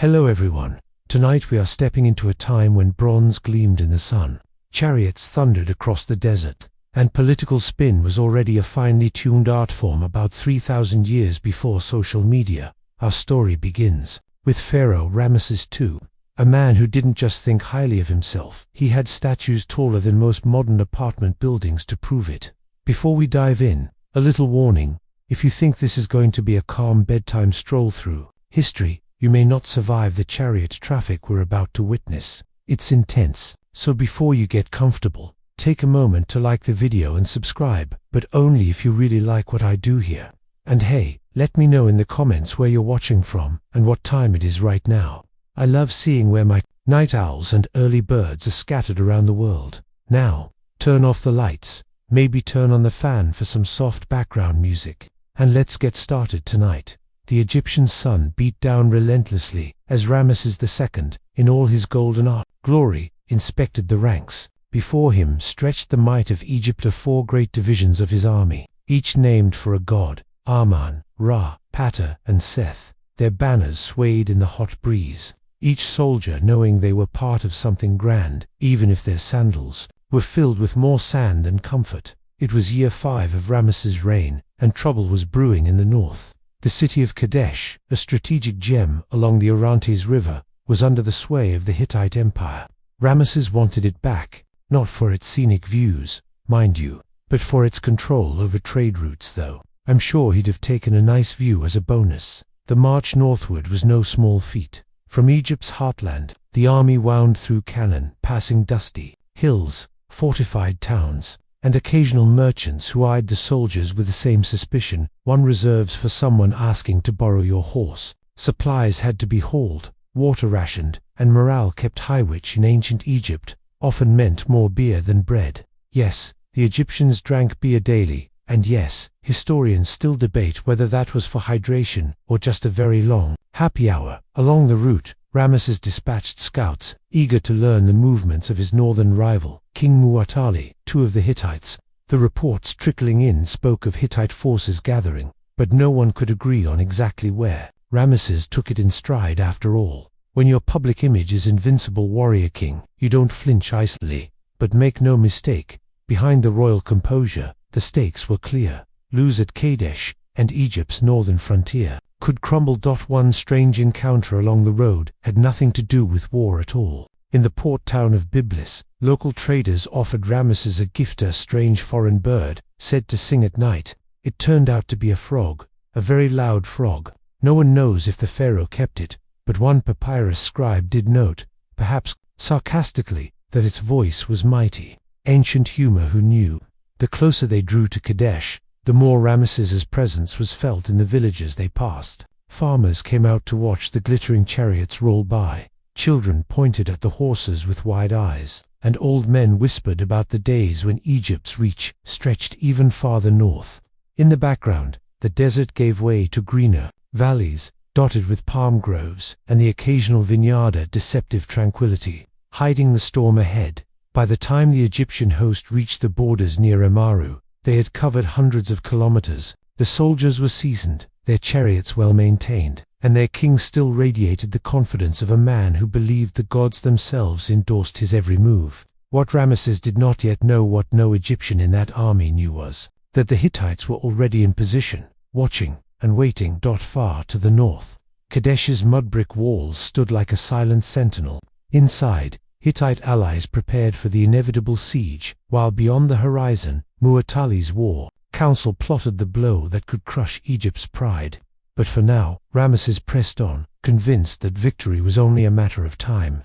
Hello everyone. Tonight we are stepping into a time when bronze gleamed in the sun, chariots thundered across the desert, and political spin was already a finely tuned art form about 3,000 years before social media. Our story begins with Pharaoh Ramesses II, a man who didn't just think highly of himself, he had statues taller than most modern apartment buildings to prove it. Before we dive in, a little warning: if you think this is going to be a calm bedtime stroll through history, you may not survive the chariot traffic we're about to witness. It's intense, so before you get comfortable, take a moment to like the video and subscribe, but only if you really like what I do here. And hey, let me know in the comments where you're watching from and what time it is right now. I love seeing where my night owls and early birds are scattered around the world. Now, turn off the lights, maybe turn on the fan for some soft background music, and let's get started tonight. The Egyptian sun beat down relentlessly as Ramesses II, in all his golden glory, inspected the ranks. Before him stretched the might of Egypt, of four great divisions of his army, each named for a god: Amun, Ra, Ptah, and Seth. Their banners swayed in the hot breeze, each soldier knowing they were part of something grand, even if their sandals were filled with more sand than comfort. It was year 5 of Ramesses' reign, and trouble was brewing in the north. The city of Kadesh, a strategic gem along the Orontes River, was under the sway of the Hittite Empire. Ramesses wanted it back, not for its scenic views, mind you, but for its control over trade routes though. I'm sure he'd have taken a nice view as a bonus. The march northward was no small feat. From Egypt's heartland, the army wound through Canaan, passing dusty hills, fortified towns, and occasional merchants who eyed the soldiers with the same suspicion. One reserves for someone asking to borrow your horse. Supplies had to be hauled, water rationed, and morale kept high, which in ancient Egypt often meant more beer than bread. Yes, the Egyptians drank beer daily, and yes, historians still debate whether that was for hydration or just a very long happy hour. Along the route, Ramesses dispatched scouts, eager to learn the movements of his northern rival, King Muwatalli II of the Hittites. The reports trickling in spoke of Hittite forces gathering, but no one could agree on exactly where. Ramesses took it in stride. After all, when your public image is invincible warrior king, you don't flinch easily. But make no mistake, behind the royal composure, the stakes were clear. Lose at Kadesh, and Egypt's northern frontier could crumble. One strange encounter along the road had nothing to do with war at all. In the port town of Byblis, local traders offered Ramesses a gift, a strange foreign bird, said to sing at night. It turned out to be a frog, a very loud frog. No one knows if the pharaoh kept it, but one papyrus scribe did note, perhaps sarcastically, that its voice was mighty. Ancient humor, who knew? The closer they drew to Kadesh, the more Ramesses' presence was felt in the villages they passed. Farmers came out to watch the glittering chariots roll by. Children pointed at the horses with wide eyes, and old men whispered about the days when Egypt's reach stretched even farther north. In the background, the desert gave way to greener valleys, dotted with palm groves, and the occasional vineyard, a deceptive tranquility, hiding the storm ahead. By the time the Egyptian host reached the borders near Amaru, they had covered hundreds of kilometers. The soldiers were seasoned, their chariots well maintained, and their king still radiated the confidence of a man who believed the gods themselves endorsed his every move. What Ramesses did not yet know, what no Egyptian in that army knew, was that the Hittites were already in position, watching and waiting. Far to the north, Kadesh's mud-brick walls stood like a silent sentinel. Inside, Hittite allies prepared for the inevitable siege, while beyond the horizon, Muwatalli's war council plotted the blow that could crush Egypt's pride. But for now, Ramesses pressed on, convinced that victory was only a matter of time.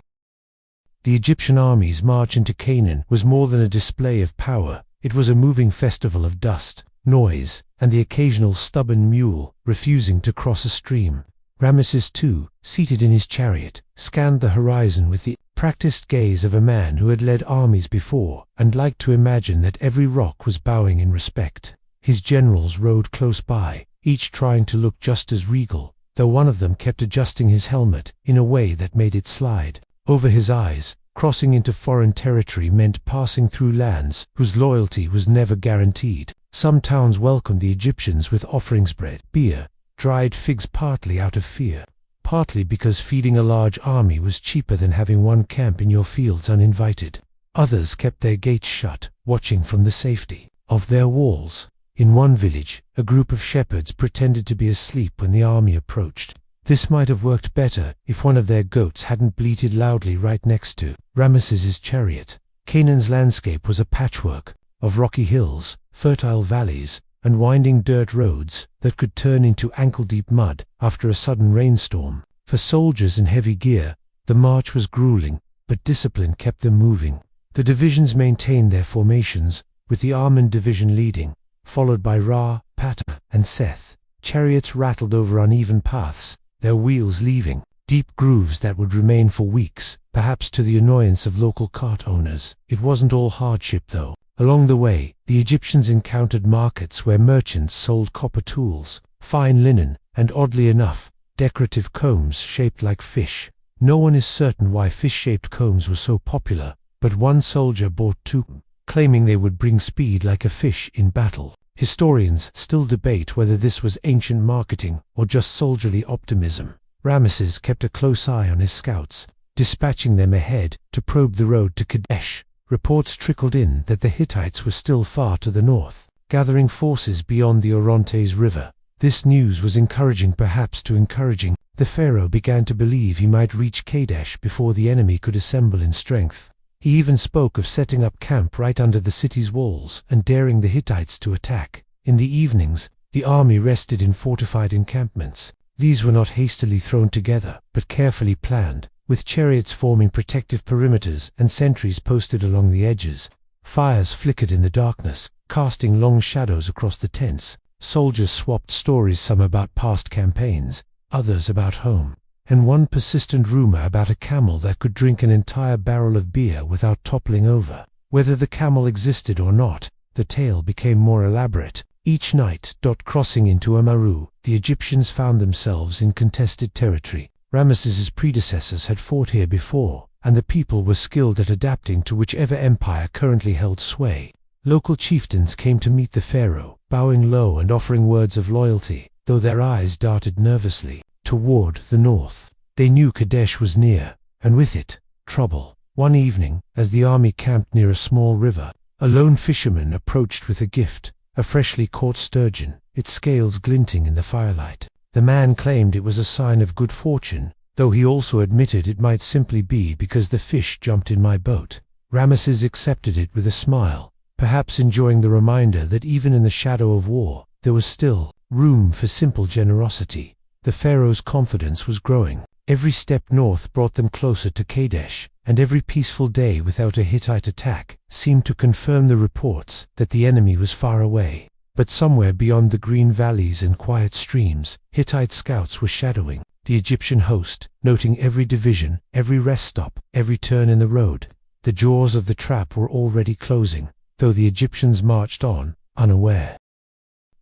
The Egyptian army's march into Canaan was more than a display of power. It was a moving festival of dust, noise, and the occasional stubborn mule refusing to cross a stream. Ramesses II, seated in his chariot, scanned the horizon with the practiced gaze of a man who had led armies before and liked to imagine that every rock was bowing in respect. His generals rode close by, each trying to look just as regal, though one of them kept adjusting his helmet in a way that made it slide over his eyes. Crossing into foreign territory meant passing through lands whose loyalty was never guaranteed. Some towns welcomed the Egyptians with offerings: bread, beer, dried figs, partly out of fear, partly because feeding a large army was cheaper than having one camp in your fields uninvited. Others kept their gates shut, watching from the safety of their walls. In one village, a group of shepherds pretended to be asleep when the army approached. This might have worked better if one of their goats hadn't bleated loudly right next to Ramesses' chariot. Canaan's landscape was a patchwork of rocky hills, fertile valleys, and winding dirt roads that could turn into ankle-deep mud after a sudden rainstorm. For soldiers in heavy gear, the march was grueling, but discipline kept them moving. The divisions maintained their formations, with the Armand division leading, followed by Ra, Pata, and Seth. Chariots rattled over uneven paths, their wheels leaving deep grooves that would remain for weeks, perhaps to the annoyance of local cart owners. It wasn't all hardship, though. Along the way, the Egyptians encountered markets where merchants sold copper tools, fine linen, and oddly enough, decorative combs shaped like fish. No one is certain why fish-shaped combs were so popular, but one soldier bought two, claiming they would bring speed like a fish in battle. Historians still debate whether this was ancient marketing or just soldierly optimism. Ramesses kept a close eye on his scouts, dispatching them ahead to probe the road to Kadesh. Reports trickled in that the Hittites were still far to the north, gathering forces beyond the Orontes River. This news was encouraging, perhaps too encouraging. The pharaoh began to believe he might reach Kadesh before the enemy could assemble in strength. He even spoke of setting up camp right under the city's walls and daring the Hittites to attack. In the evenings, the army rested in fortified encampments. These were not hastily thrown together, but carefully planned, with chariots forming protective perimeters and sentries posted along the edges. Fires flickered in the darkness, casting long shadows across the tents. Soldiers swapped stories, some about past campaigns, others about home, and one persistent rumor about a camel that could drink an entire barrel of beer without toppling over. Whether the camel existed or not, the tale became more elaborate. Each night, crossing into Amaru, the Egyptians found themselves in contested territory. Ramesses' predecessors had fought here before, and the people were skilled at adapting to whichever empire currently held sway. Local chieftains came to meet the pharaoh, bowing low and offering words of loyalty, though their eyes darted nervously toward the north. They knew Kadesh was near, and with it, trouble. One evening, as the army camped near a small river, a lone fisherman approached with a gift, a freshly caught sturgeon, its scales glinting in the firelight. The man claimed it was a sign of good fortune, though he also admitted it might simply be because the fish jumped in my boat. Ramesses accepted it with a smile, perhaps enjoying the reminder that even in the shadow of war, there was still room for simple generosity. The pharaoh's confidence was growing. Every step north brought them closer to Kadesh, and every peaceful day without a Hittite attack seemed to confirm the reports that the enemy was far away. But somewhere beyond the green valleys and quiet streams, Hittite scouts were shadowing the Egyptian host, noting every division, every rest stop, every turn in the road. The jaws of the trap were already closing, though the Egyptians marched on, unaware.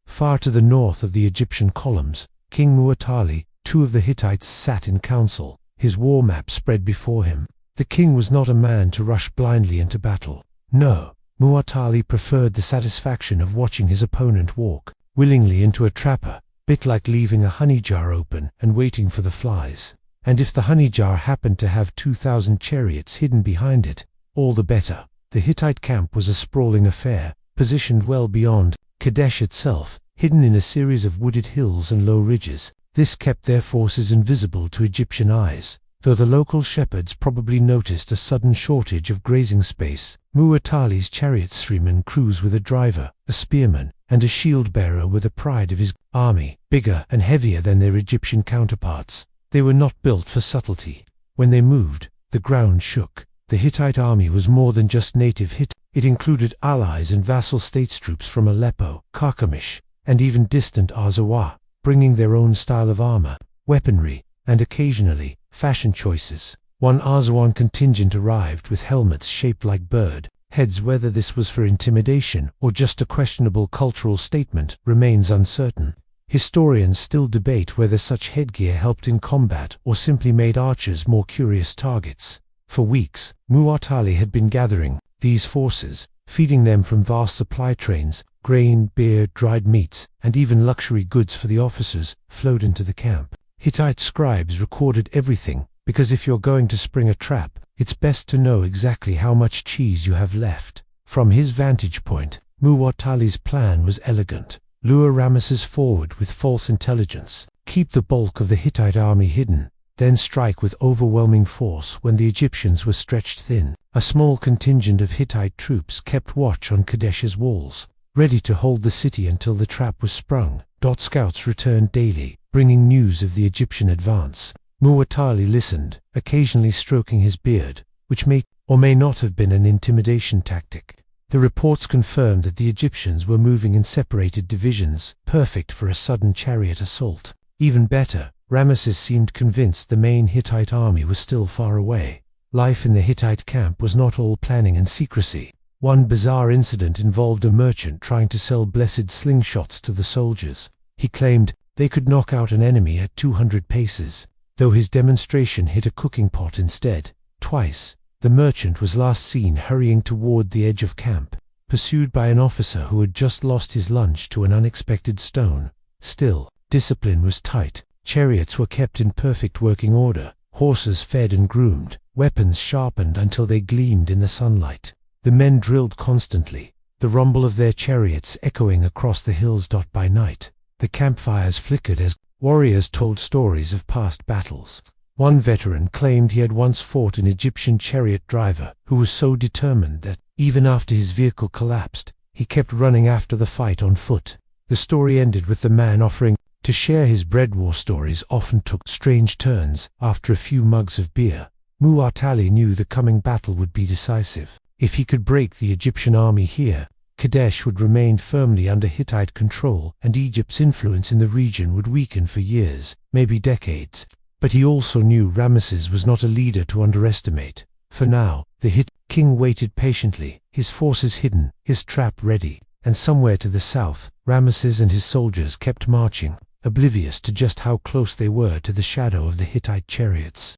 Far to the north of the Egyptian columns, King Muwatalli, two of the Hittites, sat in council, his war map spread before him. The king was not a man to rush blindly into battle. No, Muwatalli preferred the satisfaction of watching his opponent walk willingly into a trapper, bit like leaving a honey jar open and waiting for the flies. And if the honey jar happened to have 2,000 chariots hidden behind it, all the better. The Hittite camp was a sprawling affair, positioned well beyond Kadesh itself, hidden in a series of wooded hills and low ridges. This kept their forces invisible to Egyptian eyes, though the local shepherds probably noticed a sudden shortage of grazing space. Muwatalli's chariotsmen cruise with a driver, a spearman, and a shield-bearer were the pride of his army, bigger and heavier than their Egyptian counterparts. They were not built for subtlety. When they moved, the ground shook. The Hittite army was more than just native Hittite. It included allies and vassal states troops from Aleppo, Carchemish, and even distant Azawad, bringing their own style of armor, weaponry, and occasionally, fashion choices. One Azawan contingent arrived with helmets shaped like bird heads. Whether this was for intimidation or just a questionable cultural statement remains uncertain. Historians still debate whether such headgear helped in combat or simply made archers more curious targets. For weeks, Muwatalli had been gathering these forces, feeding them from vast supply trains. Grain, beer, dried meats, and even luxury goods for the officers flowed into the camp. Hittite scribes recorded everything, because if you're going to spring a trap, it's best to know exactly how much cheese you have left. From his vantage point, Muwatalli's plan was elegant. Lure Ramesses forward with false intelligence, keep the bulk of the Hittite army hidden, then strike with overwhelming force when the Egyptians were stretched thin. A small contingent of Hittite troops kept watch on Kadesh's walls, ready to hold the city until the trap was sprung. Scouts returned daily, bringing news of the Egyptian advance. Muwatalli listened, occasionally stroking his beard, which may or may not have been an intimidation tactic. The reports confirmed that the Egyptians were moving in separated divisions, perfect for a sudden chariot assault. Even better, Ramesses seemed convinced the main Hittite army was still far away. Life in the Hittite camp was not all planning and secrecy. One bizarre incident involved a merchant trying to sell blessed slingshots to the soldiers. He claimed they could knock out an enemy at 200 paces, though his demonstration hit a cooking pot instead. Twice, the merchant was last seen hurrying toward the edge of camp, pursued by an officer who had just lost his lunch to an unexpected stone. Still, discipline was tight. Chariots were kept in perfect working order, horses fed and groomed, weapons sharpened until they gleamed in the sunlight. The men drilled constantly, the rumble of their chariots echoing across the hills. By night, the campfires flickered as warriors told stories of past battles. One veteran claimed he had once fought an Egyptian chariot driver who was so determined that, even after his vehicle collapsed, he kept running after the fight on foot. The story ended with the man offering to share his bread. War stories often took strange turns after a few mugs of beer. Muwatalli knew the coming battle would be decisive. If he could break the Egyptian army here, Kadesh would remain firmly under Hittite control, and Egypt's influence in the region would weaken for years, maybe decades. But he also knew Ramesses was not a leader to underestimate. For now, the Hittite king waited patiently, his forces hidden, his trap ready, and somewhere to the south, Ramesses and his soldiers kept marching, oblivious to just how close they were to the shadow of the Hittite chariots.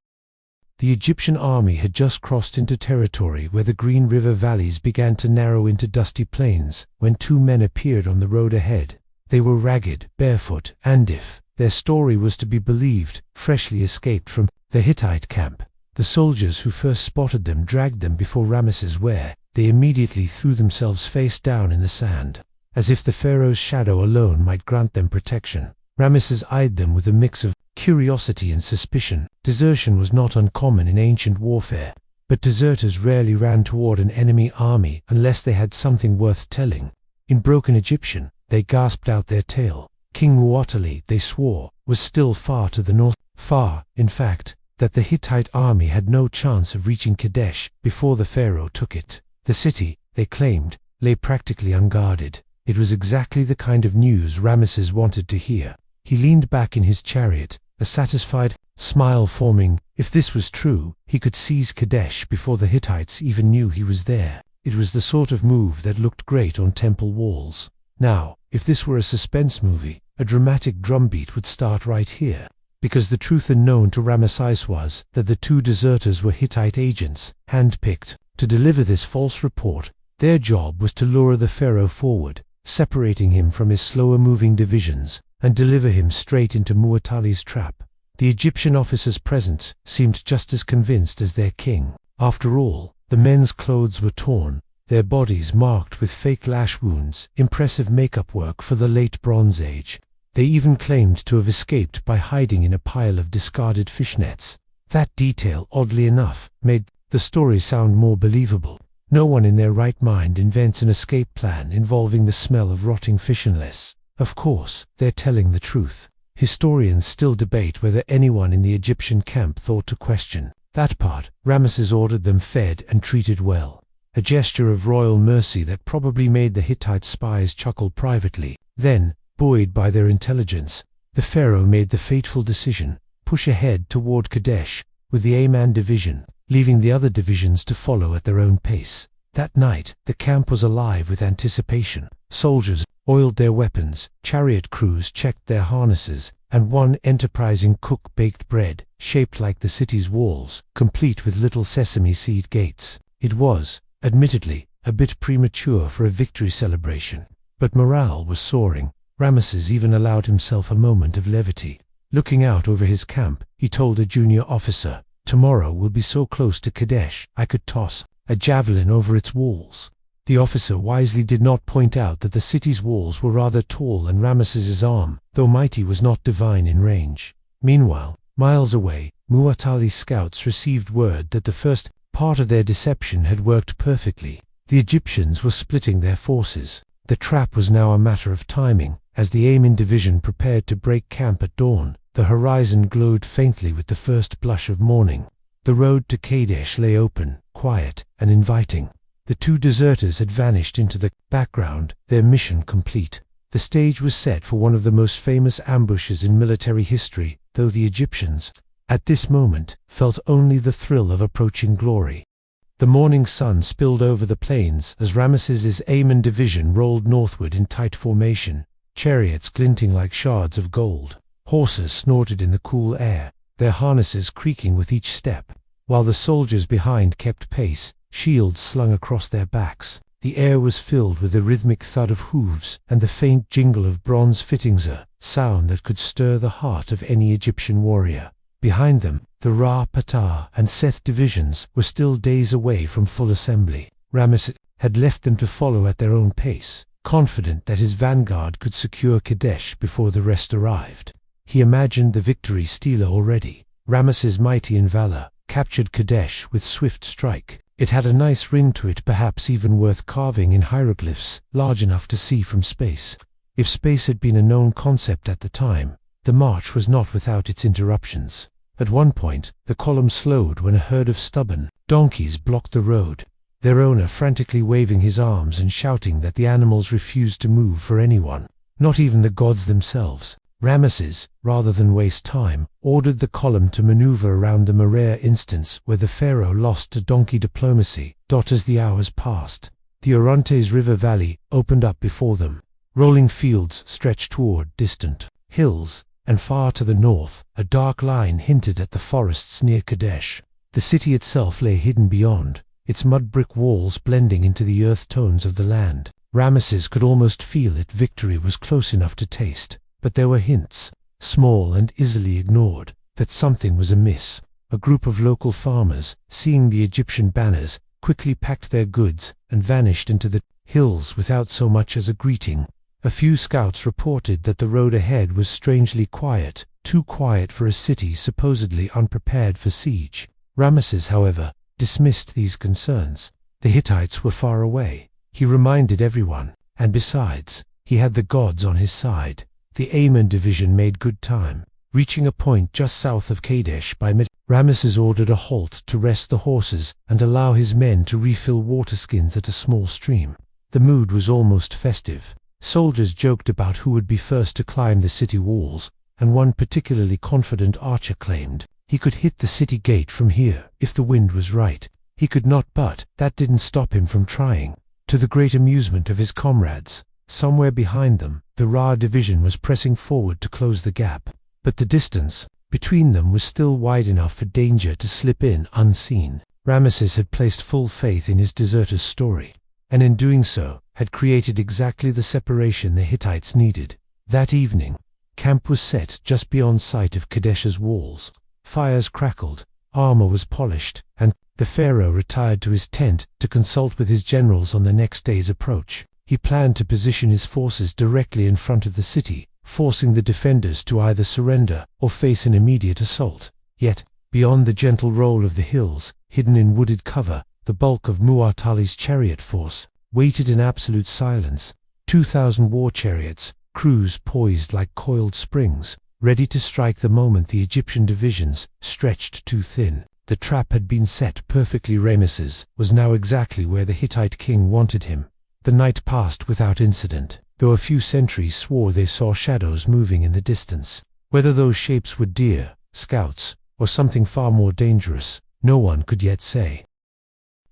The Egyptian army had just crossed into territory where the green river valleys began to narrow into dusty plains when two men appeared on the road ahead. They were ragged, barefoot, and if their story was to be believed, freshly escaped from the Hittite camp. The soldiers who first spotted them dragged them before Ramesses, where they immediately threw themselves face down in the sand, as if the pharaoh's shadow alone might grant them protection. Ramesses eyed them with a mix of curiosity and suspicion. Desertion was not uncommon in ancient warfare, but deserters rarely ran toward an enemy army unless they had something worth telling. In broken Egyptian, they gasped out their tale. King Muwatalli, they swore, was still far to the north, far, in fact, that the Hittite army had no chance of reaching Kadesh before the pharaoh took it. The city, they claimed, lay practically unguarded. It was exactly the kind of news Ramesses wanted to hear. He leaned back in his chariot, a satisfied smile forming. If this was true, he could seize Kadesh before the Hittites even knew he was there. It was the sort of move that looked great on temple walls. Now, if this were a suspense movie, a dramatic drumbeat would start right here, because the truth unknown to Ramesses was that the two deserters were Hittite agents, handpicked to deliver this false report. Their job was to lure the pharaoh forward, separating him from his slower-moving divisions, and deliver him straight into Muwatalli's trap. The Egyptian officers present seemed just as convinced as their king. After all, the men's clothes were torn, their bodies marked with fake lash wounds, impressive makeup work for the late Bronze Age. They even claimed to have escaped by hiding in a pile of discarded fishnets. That detail, oddly enough, made the story sound more believable. No one in their right mind invents an escape plan involving the smell of rotting fish unless, of course, they're telling the truth. Historians still debate whether anyone in the Egyptian camp thought to question that part. Ramesses ordered them fed and treated well, a gesture of royal mercy that probably made the Hittite spies chuckle privately. Then, buoyed by their intelligence, the pharaoh made the fateful decision: push ahead toward Kadesh with the Aman division, leaving the other divisions to follow at their own pace. That night, the camp was alive with anticipation. Soldiers oiled their weapons, chariot crews checked their harnesses, and one enterprising cook baked bread, shaped like the city's walls, complete with little sesame seed gates. It was, admittedly, a bit premature for a victory celebration, but morale was soaring. Ramesses even allowed himself a moment of levity. Looking out over his camp, he told a junior officer, "Tomorrow we'll be so close to Kadesh, I could toss a javelin over its walls." The officer wisely did not point out that the city's walls were rather tall and Rameses's arm, though mighty, was not divine in range. Meanwhile, miles away, Mu'atali's scouts received word that the first part of their deception had worked perfectly. The Egyptians were splitting their forces. The trap was now a matter of timing. As the Amen division prepared to break camp at dawn, the horizon glowed faintly with the first blush of morning. The road to Kadesh lay open, quiet, and inviting. The two deserters had vanished into the background, their mission complete. The stage was set for one of the most famous ambushes in military history, though the Egyptians, at this moment, felt only the thrill of approaching glory. The morning sun spilled over the plains as Rameses's Amen division rolled northward in tight formation, chariots glinting like shards of gold. Horses snorted in the cool air, their harnesses creaking with each step, while the soldiers behind kept pace, shields slung across their backs. The air was filled with the rhythmic thud of hooves and the faint jingle of bronze fittings, a sound that could stir the heart of any Egyptian warrior. Behind them, the Ra, Patah, and Seth divisions were still days away from full assembly. Rameses had left them to follow at their own pace, confident that his vanguard could secure Kadesh before the rest arrived. He imagined the victory stealer already. Ramesses, mighty in valor, captured Kadesh with swift strike. It had a nice ring to it, perhaps even worth carving in hieroglyphs large enough to see from space. If space had been a known concept at the time, the march was not without its interruptions. At one point, the column slowed when a herd of stubborn donkeys blocked the road, their owner frantically waving his arms and shouting that the animals refused to move for anyone, not even the gods themselves. Rameses, rather than waste time, ordered the column to maneuver around them, a rare instance where the pharaoh lost to donkey diplomacy. As the hours passed, the Orontes River valley opened up before them. Rolling fields stretched toward distant hills, and far to the north, a dark line hinted at the forests near Kadesh. The city itself lay hidden beyond, its mud-brick walls blending into the earth tones of the land. Rameses could almost feel it. Victory was close enough to taste, but there were hints, small and easily ignored, that something was amiss. A group of local farmers, seeing the Egyptian banners, quickly packed their goods and vanished into the hills without so much as a greeting. A few scouts reported that the road ahead was strangely quiet, too quiet for a city supposedly unprepared for siege. Rameses, however, dismissed these concerns. The Hittites were far away, he reminded everyone, and besides, he had the gods on his side. The Amen division made good time. Reaching a point just south of Kadesh by mid, Rameses ordered a halt to rest the horses and allow his men to refill water skins at a small stream. The mood was almost festive. Soldiers joked about who would be first to climb the city walls, and one particularly confident archer claimed he could hit the city gate from here if the wind was right. He could not, but that didn't stop him from trying. To the great amusement of his comrades, somewhere behind them, the Ra division was pressing forward to close the gap, but the distance between them was still wide enough for danger to slip in unseen. Rameses had placed full faith in his deserter's story, and in doing so, had created exactly the separation the Hittites needed. That evening, camp was set just beyond sight of Kadesh's walls. Fires crackled, armor was polished, and the pharaoh retired to his tent to consult with his generals on the next day's approach. He planned to position his forces directly in front of the city, forcing the defenders to either surrender or face an immediate assault. Yet, beyond the gentle roll of the hills, hidden in wooded cover, the bulk of Mu'atali's chariot force waited in absolute silence. 2,000 war chariots, crews poised like coiled springs, ready to strike the moment the Egyptian divisions stretched too thin. The trap had been set perfectly. Rameses was now exactly where the Hittite king wanted him. The night passed without incident, though a few sentries swore they saw shadows moving in the distance. Whether those shapes were deer, scouts, or something far more dangerous, no one could yet say.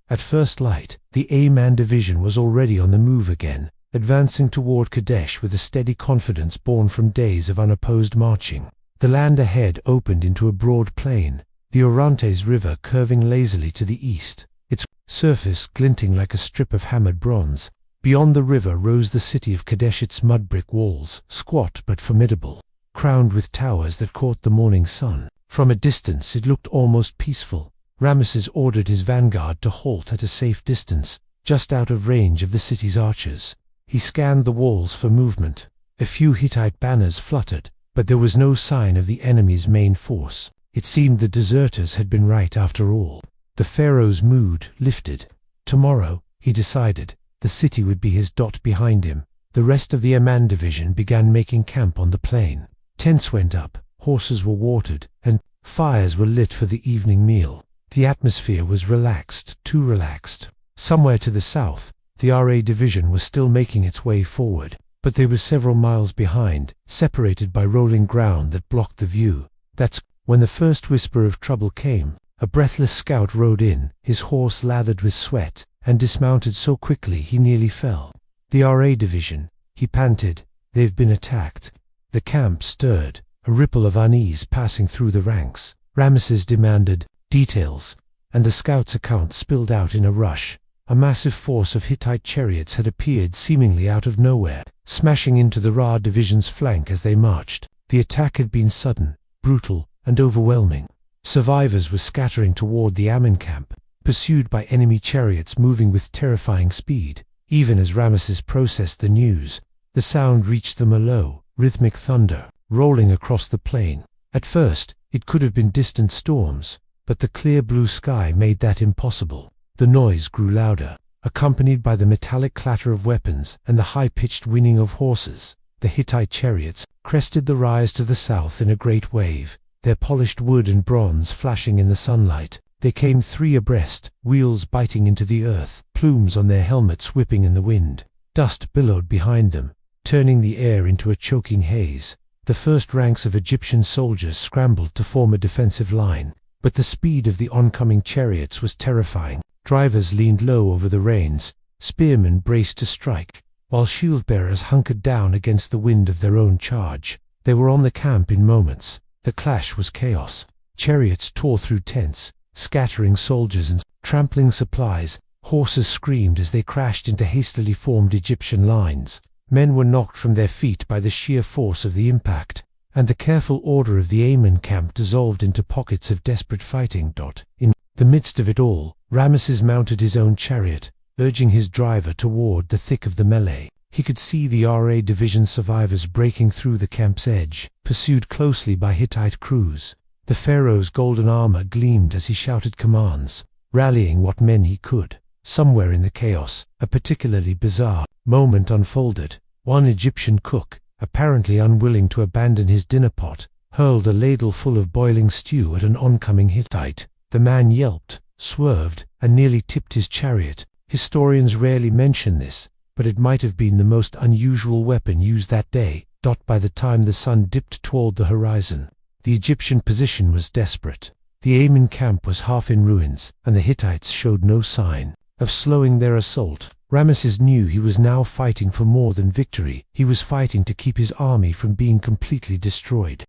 At first light, the Amen division was already on the move again, advancing toward Kadesh with a steady confidence born from days of unopposed marching. The land ahead opened into a broad plain, the Orontes River curving lazily to the east, its surface glinting like a strip of hammered bronze. Beyond the river rose the city of Kadesh, its mud-brick walls, squat but formidable, crowned with towers that caught the morning sun. From a distance it looked almost peaceful. Ramesses ordered his vanguard to halt at a safe distance, just out of range of the city's archers. He scanned the walls for movement. A few Hittite banners fluttered, but there was no sign of the enemy's main force. It seemed the deserters had been right after all. The pharaoh's mood lifted. Tomorrow, he decided, the city would be his dot behind him. The rest of the Amman division began making camp on the plain. Tents went up, horses were watered, and fires were lit for the evening meal. The atmosphere was relaxed, too relaxed. Somewhere to the south, the RA division was still making its way forward, but they were several miles behind, separated by rolling ground that blocked the view. That's when the first whisper of trouble came. A breathless scout rode in, his horse lathered with sweat, and dismounted so quickly he nearly fell. The RA division, he panted, they've been attacked. The camp stirred, a ripple of unease passing through the ranks. Ramesses demanded details, and the scout's account spilled out in a rush. A massive force of Hittite chariots had appeared seemingly out of nowhere, smashing into the Ra division's flank as they marched. The attack had been sudden, brutal, and overwhelming. Survivors were scattering toward the Ammon camp, pursued by enemy chariots moving with terrifying speed. Even as Ramesses processed the news, the sound reached them, a low, rhythmic thunder, rolling across the plain. At first, it could have been distant storms, but the clear blue sky made that impossible. The noise grew louder, accompanied by the metallic clatter of weapons and the high-pitched whinnying of horses. The Hittite chariots crested the rise to the south in a great wave, their polished wood and bronze flashing in the sunlight. They came three abreast, wheels biting into the earth, plumes on their helmets whipping in the wind. Dust billowed behind them, turning the air into a choking haze. The first ranks of Egyptian soldiers scrambled to form a defensive line, but the speed of the oncoming chariots was terrifying. Drivers leaned low over the reins, spearmen braced to strike, while shield-bearers hunkered down against the wind of their own charge. They were on the camp in moments. The clash was chaos. Chariots tore through tents, scattering soldiers and trampling supplies. Horses screamed as they crashed into hastily formed Egyptian lines. Men were knocked from their feet by the sheer force of the impact, and the careful order of the Ammon camp dissolved into pockets of desperate fighting. In the midst of it all, Ramesses mounted his own chariot, urging his driver toward the thick of the melee. He could see the RA division survivors breaking through the camp's edge, pursued closely by Hittite crews. The pharaoh's golden armor gleamed as he shouted commands, rallying what men he could. Somewhere in the chaos, a particularly bizarre moment unfolded. One Egyptian cook, apparently unwilling to abandon his dinner pot, hurled a ladle full of boiling stew at an oncoming Hittite. The man yelped, swerved, and nearly tipped his chariot. Historians rarely mention this, but it might have been the most unusual weapon used that day. By the time the sun dipped toward the horizon, the Egyptian position was desperate. The Ammon camp was half in ruins, and the Hittites showed no sign of slowing their assault. Ramesses knew he was now fighting for more than victory. He was fighting to keep his army from being completely destroyed.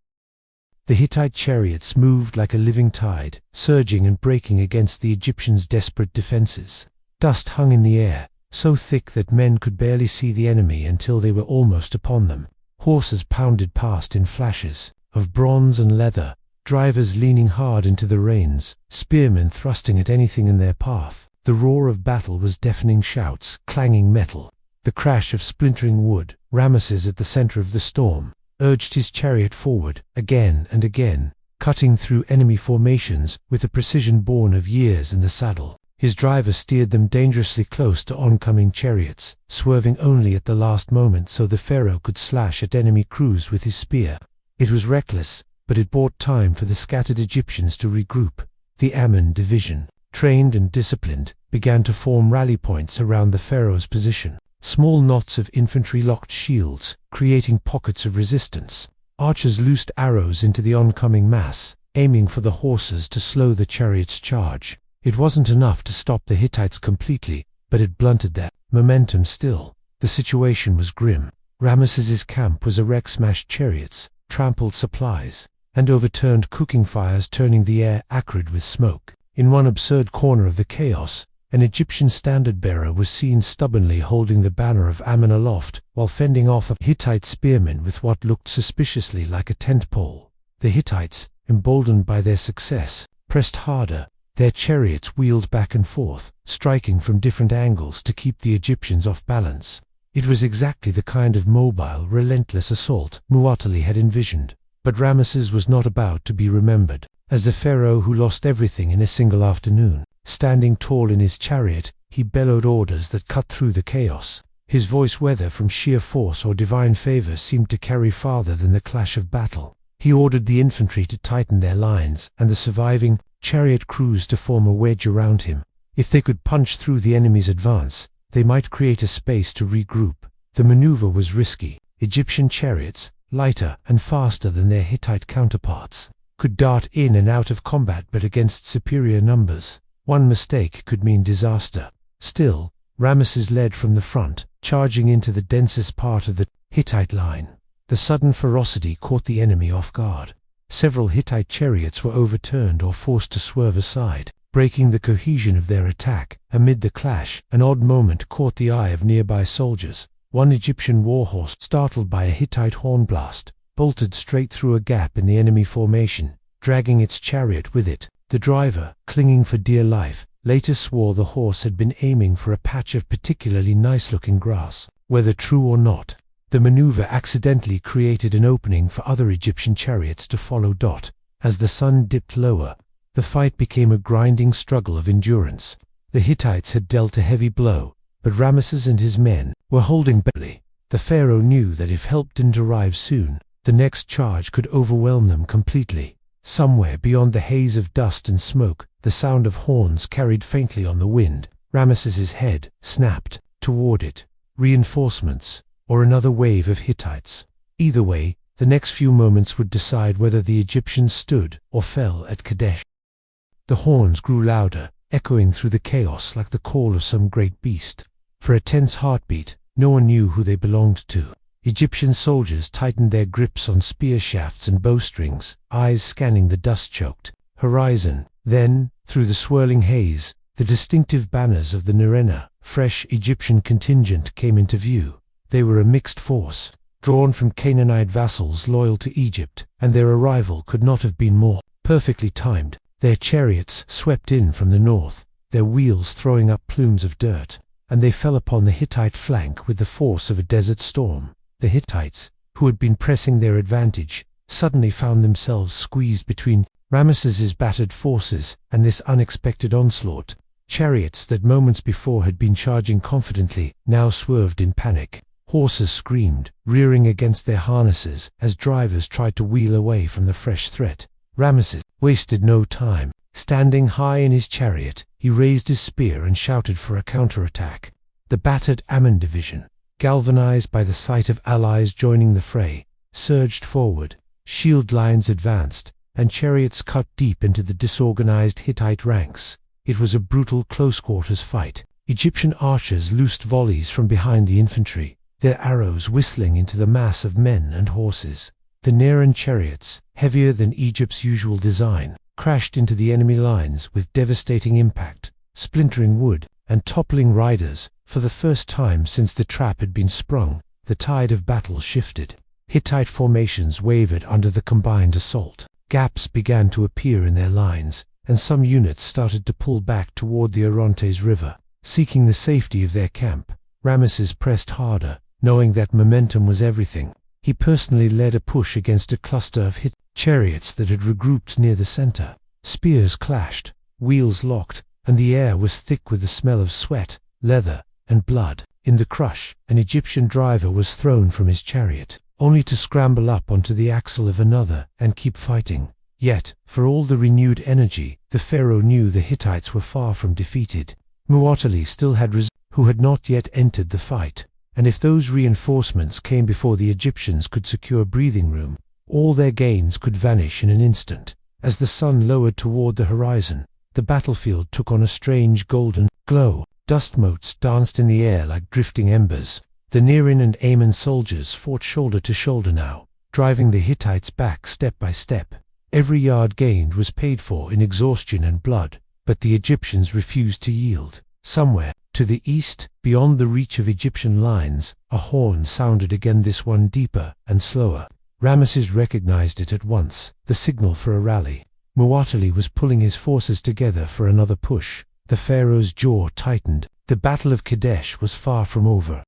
The Hittite chariots moved like a living tide, surging and breaking against the Egyptians' desperate defenses. Dust hung in the air, so thick that men could barely see the enemy until they were almost upon them. Horses pounded past in flashes of bronze and leather, drivers leaning hard into the reins, spearmen thrusting at anything in their path. The roar of battle was deafening shouts, clanging metal, the crash of splintering wood. Ramesses, at the center of the storm, urged his chariot forward, again and again, cutting through enemy formations with a precision born of years in the saddle. His driver steered them dangerously close to oncoming chariots, swerving only at the last moment so the pharaoh could slash at enemy crews with his spear. It was reckless, but it bought time for the scattered Egyptians to regroup. The Ammon division, trained and disciplined, began to form rally points around the pharaoh's position. Small knots of infantry locked shields, creating pockets of resistance. Archers loosed arrows into the oncoming mass, aiming for the horses to slow the chariot's charge. It wasn't enough to stop the Hittites completely, but it blunted their momentum still. The situation was grim. Ramesses's camp was a wreck, smashed chariots, trampled supplies, and overturned cooking fires, turning the air acrid with smoke. In one absurd corner of the chaos, An Egyptian standard-bearer was seen stubbornly holding the banner of Ammon aloft, while fending off a Hittite spearman with what looked suspiciously like a tent pole. The Hittites, emboldened by their success, pressed harder. Their chariots wheeled back and forth, striking from different angles to keep the Egyptians off balance. It was exactly the kind of mobile, relentless assault Muwatalli had envisioned. But Ramesses was not about to be remembered as the pharaoh who lost everything in a single afternoon. Standing tall in his chariot, he bellowed orders that cut through the chaos. His voice, whether from sheer force or divine favor, seemed to carry farther than the clash of battle. He ordered the infantry to tighten their lines, and the surviving chariot crews to form a wedge around him. If they could punch through the enemy's advance, they might create a space to regroup. The maneuver was risky. Egyptian chariots, lighter and faster than their Hittite counterparts, could dart in and out of combat, but against superior numbers, one mistake could mean disaster. Still, Ramesses led from the front, charging into the densest part of the Hittite line. The sudden ferocity caught the enemy off guard. Several Hittite chariots were overturned or forced to swerve aside, breaking the cohesion of their attack. Amid the clash, an odd moment caught the eye of nearby soldiers. One Egyptian warhorse, startled by a Hittite hornblast, bolted straight through a gap in the enemy formation, dragging its chariot with it. The driver, clinging for dear life, later swore the horse had been aiming for a patch of particularly nice-looking grass. Whether true or not, the maneuver accidentally created an opening for other Egyptian chariots to follow. As the sun dipped lower, the fight became a grinding struggle of endurance. The Hittites had dealt a heavy blow, but Ramesses and his men were holding back. The pharaoh knew that if help didn't arrive soon, the next charge could overwhelm them completely. Somewhere beyond the haze of dust and smoke, the sound of horns carried faintly on the wind. Ramesses's head snapped toward it. Reinforcements, or another wave of Hittites. Either way, the next few moments would decide whether the Egyptians stood or fell at Kadesh. The horns grew louder, echoing through the chaos like the call of some great beast. For a tense heartbeat, no one knew who they belonged to. Egyptian soldiers tightened their grips on spear shafts and bowstrings, eyes scanning the dust-choked horizon. Then, through the swirling haze, the distinctive banners of the Nerena, fresh Egyptian contingent, came into view. They were a mixed force, drawn from Canaanite vassals loyal to Egypt, and their arrival could not have been more perfectly timed. Their chariots swept in from the north, their wheels throwing up plumes of dirt, and they fell upon the Hittite flank with the force of a desert storm. The Hittites, who had been pressing their advantage, suddenly found themselves squeezed between Ramesses's battered forces and this unexpected onslaught. Chariots that moments before had been charging confidently now swerved in panic. Horses screamed, rearing against their harnesses as drivers tried to wheel away from the fresh threat. Ramesses wasted no time. Standing high in his chariot, he raised his spear and shouted for a counterattack. The battered Ammon division, galvanized by the sight of allies joining the fray, surged forward. Shield lines advanced, and chariots cut deep into the disorganized Hittite ranks. It was a brutal close-quarters fight. Egyptian archers loosed volleys from behind the infantry, their arrows whistling into the mass of men and horses. The Nerena chariots, heavier than Egypt's usual design, crashed into the enemy lines with devastating impact, splintering wood and toppling riders. For the first time since the trap had been sprung, the tide of battle shifted. Hittite formations wavered under the combined assault. Gaps began to appear in their lines, and some units started to pull back toward the Orontes River, seeking the safety of their camp. Ramesses pressed harder, knowing that momentum was everything. He personally led a push against a cluster of Hittite chariots that had regrouped near the center. Spears clashed, wheels locked, and the air was thick with the smell of sweat, leather, and blood. In the crush, an Egyptian driver was thrown from his chariot, only to scramble up onto the axle of another and keep fighting. Yet, for all the renewed energy, the pharaoh knew the Hittites were far from defeated. Muwatalli still had who had not yet entered the fight, and if those reinforcements came before the Egyptians could secure breathing room, all their gains could vanish in an instant. As the sun lowered toward the horizon, the battlefield took on a strange golden glow. Dust motes danced in the air like drifting embers. The Nerena and Ammon soldiers fought shoulder to shoulder now, driving the Hittites back step by step. Every yard gained was paid for in exhaustion and blood, but the Egyptians refused to yield. Somewhere, to the east, beyond the reach of Egyptian lines, a horn sounded again, this one deeper and slower. Ramesses recognized it at once, the signal for a rally. Muwatalli was pulling his forces together for another push. The pharaoh's jaw tightened. The Battle of Kadesh was far from over.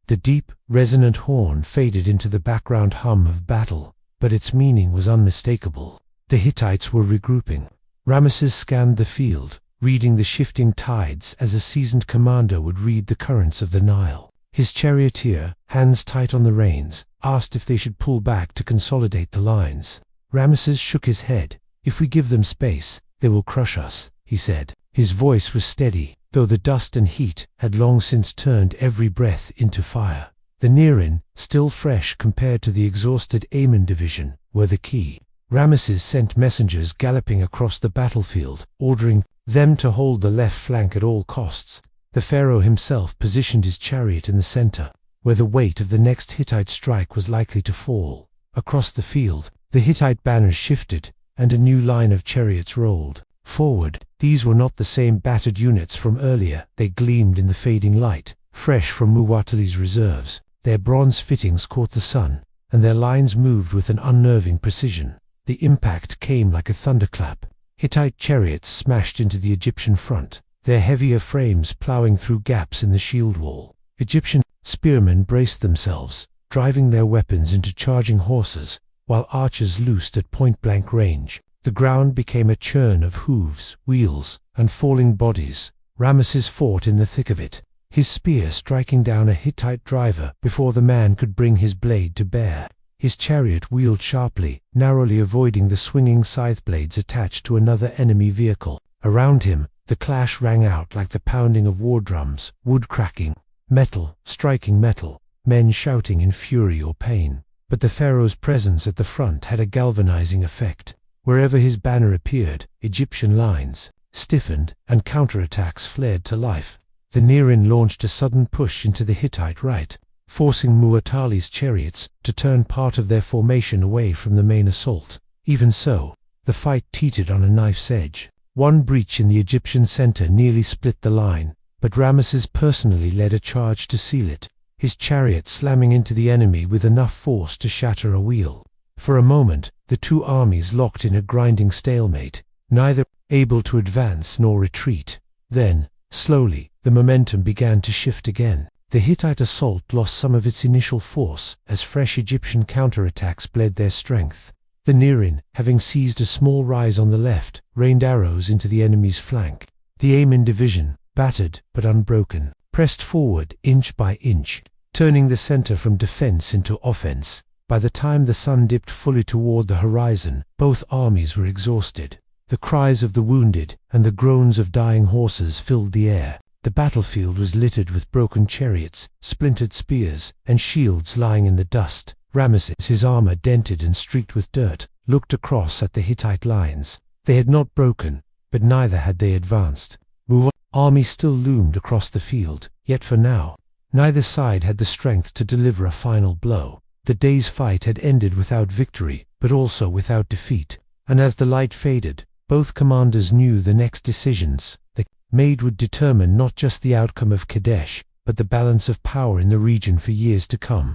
The deep, resonant horn faded into the background hum of battle, but its meaning was unmistakable. The Hittites were regrouping. Ramesses scanned the field, reading the shifting tides as a seasoned commander would read the currents of the Nile. His charioteer, hands tight on the reins, asked if they should pull back to consolidate the lines. Ramesses shook his head. "If we give them space, they will crush us," he said. His voice was steady, though the dust and heat had long since turned every breath into fire. The Nirin, still fresh compared to the exhausted Amen division, were the key. Ramesses sent messengers galloping across the battlefield, ordering them to hold the left flank at all costs. The pharaoh himself positioned his chariot in the center, where the weight of the next Hittite strike was likely to fall. Across the field, the Hittite banners shifted, and a new line of chariots rolled forward. These were not the same battered units from earlier. They gleamed in the fading light, fresh from Muwatalli's reserves. Their bronze fittings caught the sun, and their lines moved with an unnerving precision. The impact came like a thunderclap. Hittite chariots smashed into the Egyptian front, their heavier frames plowing through gaps in the shield wall. Egyptian spearmen braced themselves, driving their weapons into charging horses, while archers loosed at point-blank range. The ground became a churn of hooves, wheels, and falling bodies. Ramesses fought in the thick of it, his spear striking down a Hittite driver before the man could bring his blade to bear. His chariot wheeled sharply, narrowly avoiding the swinging scythe blades attached to another enemy vehicle. Around him, the clash rang out like the pounding of war drums, wood cracking, metal striking metal, men shouting in fury or pain. But the pharaoh's presence at the front had a galvanizing effect. Wherever his banner appeared, Egyptian lines stiffened and counterattacks flared to life. The Nirin launched a sudden push into the Hittite right, forcing Muwatalli's chariots to turn part of their formation away from the main assault. Even so, the fight teetered on a knife's edge. One breach in the Egyptian center nearly split the line, but Ramesses personally led a charge to seal it, his chariot slamming into the enemy with enough force to shatter a wheel. For a moment, the two armies locked in a grinding stalemate, neither able to advance nor retreat. Then, slowly, the momentum began to shift again. The Hittite assault lost some of its initial force as fresh Egyptian counterattacks bled their strength. The Nirin, having seized a small rise on the left, rained arrows into the enemy's flank. The Amen division, battered but unbroken, pressed forward inch by inch, turning the center from defense into offense. By the time the sun dipped fully toward the horizon, both armies were exhausted. The cries of the wounded and the groans of dying horses filled the air. The battlefield was littered with broken chariots, splintered spears, and shields lying in the dust. Ramesses, his armor dented and streaked with dirt, looked across at the Hittite lines. They had not broken, but neither had they advanced. Muwatalli's army still loomed across the field, yet for now, neither side had the strength to deliver a final blow. The day's fight had ended without victory, but also without defeat, and as the light faded, both commanders knew the next decisions they made would determine not just the outcome of Kadesh, but the balance of power in the region for years to come.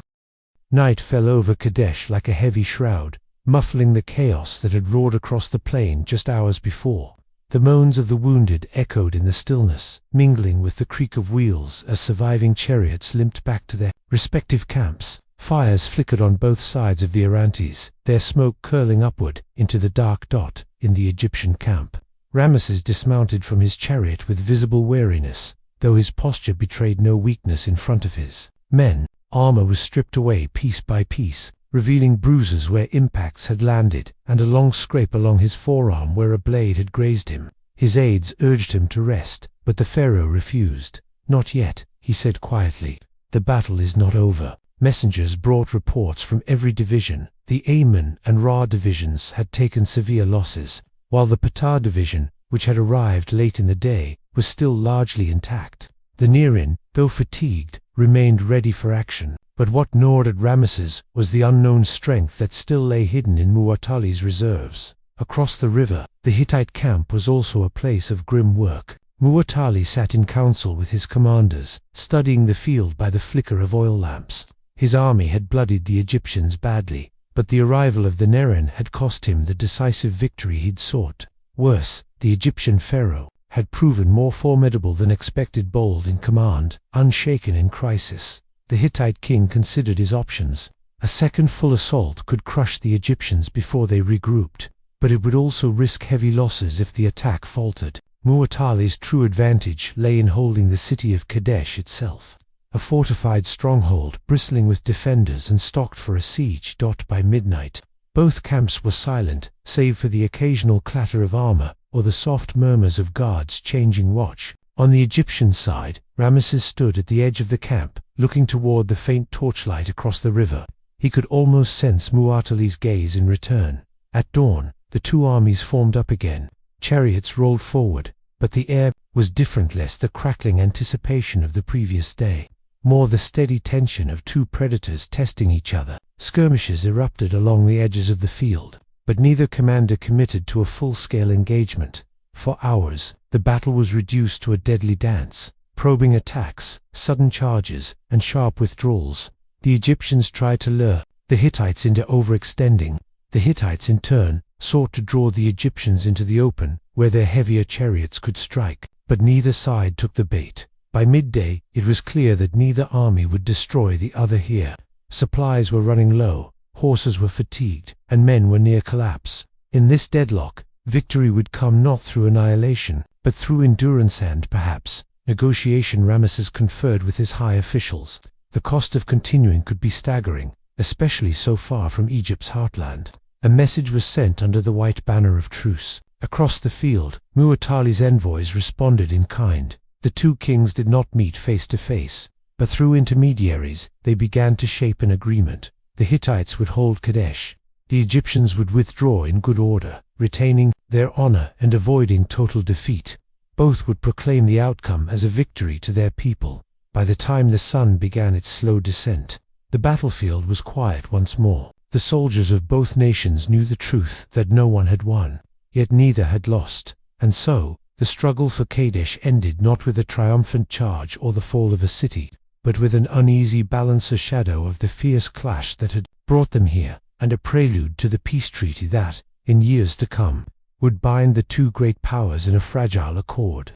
Night fell over Kadesh like a heavy shroud, muffling the chaos that had roared across the plain just hours before. The moans of the wounded echoed in the stillness, mingling with the creak of wheels as surviving chariots limped back to their respective camps. Fires flickered on both sides of the Orontes, their smoke curling upward into the dark dot in the Egyptian camp. Ramesses dismounted from his chariot with visible weariness, though his posture betrayed no weakness in front of his men. Armor was stripped away piece by piece, revealing bruises where impacts had landed, and a long scrape along his forearm where a blade had grazed him. His aides urged him to rest, but the pharaoh refused. "Not yet," he said quietly. "The battle is not over." Messengers brought reports from every division. The Amen and Ra divisions had taken severe losses, while the Ptah division, which had arrived late in the day, was still largely intact. The Nirin, though fatigued, remained ready for action. But what gnawed at Ramesses was the unknown strength that still lay hidden in Muwatalli's reserves. Across the river, the Hittite camp was also a place of grim work. Muwatalli sat in council with his commanders, studying the field by the flicker of oil lamps. His army had bloodied the Egyptians badly, but the arrival of the Neren had cost him the decisive victory he'd sought. Worse, the Egyptian pharaoh had proven more formidable than expected, bold in command, unshaken in crisis. The Hittite king considered his options. A second full assault could crush the Egyptians before they regrouped, but it would also risk heavy losses if the attack faltered. Muwatalli's true advantage lay in holding the city of Kadesh itself, a fortified stronghold bristling with defenders and stocked for a siege. By midnight, both camps were silent, save for the occasional clatter of armor or the soft murmurs of guards changing watch. On the Egyptian side, Ramesses stood at the edge of the camp, looking toward the faint torchlight across the river. He could almost sense Muwatalli's gaze in return. At dawn, the two armies formed up again. Chariots rolled forward, but the air was different, less the crackling anticipation of the previous day, more the steady tension of two predators testing each other. Skirmishes erupted along the edges of the field, but neither commander committed to a full-scale engagement. For hours, the battle was reduced to a deadly dance, probing attacks, sudden charges, and sharp withdrawals. The Egyptians tried to lure the Hittites into overextending. The Hittites, in turn, sought to draw the Egyptians into the open, where their heavier chariots could strike, but neither side took the bait. By midday, it was clear that neither army would destroy the other here. Supplies were running low, horses were fatigued, and men were near collapse. In this deadlock, victory would come not through annihilation, but through endurance and, perhaps, negotiation. Ramesses conferred with his high officials. The cost of continuing could be staggering, especially so far from Egypt's heartland. A message was sent under the white banner of truce. Across the field, Muwatalli's envoys responded in kind. The two kings did not meet face to face, but through intermediaries, they began to shape an agreement. The Hittites would hold Kadesh. The Egyptians would withdraw in good order, retaining their honor and avoiding total defeat. Both would proclaim the outcome as a victory to their people. By the time the sun began its slow descent, the battlefield was quiet once more. The soldiers of both nations knew the truth that no one had won, yet neither had lost, and so, the struggle for Kadesh ended not with a triumphant charge or the fall of a city, but with an uneasy balance, a shadow of the fierce clash that had brought them here, and a prelude to the peace treaty that, in years to come, would bind the two great powers in a fragile accord.